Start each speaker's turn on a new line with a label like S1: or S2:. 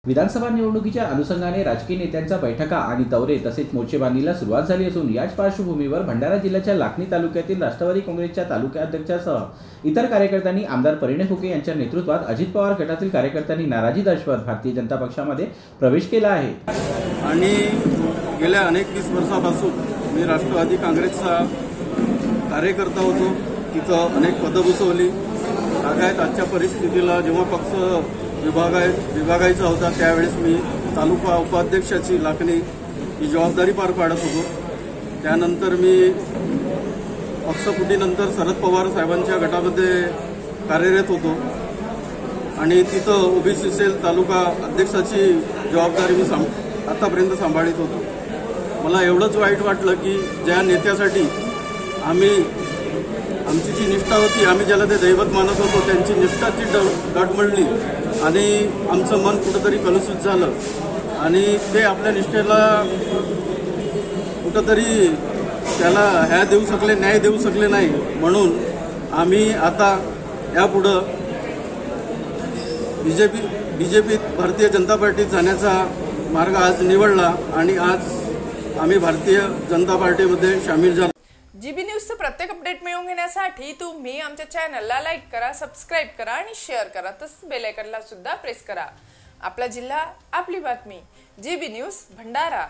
S1: विधानसभा निवडणुकीच्या अनुषंगाने राजकीय नेत्यांच्या बैठका आणि दौरे तसेच मोर्चेबांधणीला सुरुवात झाली असून याच पार्श्वभूमीवर भंडारा जिल्ह्याच्या लाखनी तालुक्यातील राष्ट्रवादी काँग्रेसच्या तालुकाध्यक्षासह इतर कार्यकर्त्यांनी आमदार परिणय फुके यांच्या नेतृत्वात अजित पवार गटातील कार्यकर्त्यांनी नाराजी दर्शवत भारतीय जनता पक्षामध्ये प्रवेश केला आहे।
S2: आणि गेल्या अनेक 20 वर्षांपासून मी राष्ट्रवादी काँग्रेसचा कार्यकर्ता होतो। तिथं अनेक पदं भूषवली। आजच्या परिस्थितीला जेव्हा पक्ष विभागायचा होता त्यावेळेस मी तालुका उपाध्यक्षाची लाखनी ही जबाबदारी पार पाडत होतो। त्यानंतर मी पक्षफुटीनंतर शरद पवार साहेबांच्या गटामध्ये कार्यरत होतो आणि तिथं ओबीसी सेल तालुका अध्यक्षाची जबाबदारी मी आतापर्यंत सांभाळत होतो। मला एवढंच वाईट वाटलं की ज्या नेत्यासाठी आमची जी निष्ठा होती, आम्ही ज्याला ते दैवत मानत होतो, त्यांची निष्ठाची डगमगली आणि आमचं मन कुठंतरी कलुषित झालं आणि ते आपल्या निष्ठेला कुठंतरी त्याला न्याय देऊ शकले नाही। म्हणून आम्ही आता यापुढं बीजेपीत भारतीय जनता पार्टीत जाण्याचा मार्ग आज निवडला आणि आज आम्ही भारतीय जनता पार्टीमध्ये सामील झालो।
S3: जीबी न्यूजचं प्रत्येक अपडेट मिळवून घेण्यासाठी तुम्ही आमच्या चॅनलला लाईक करा, सबस्क्राइब करा आणि शेअर करा, तसंच बेल आयकॉनला सुद्धा प्रेस करा। आपला जिल्हा, आपली बातमी, जीबी न्यूज भंडारा।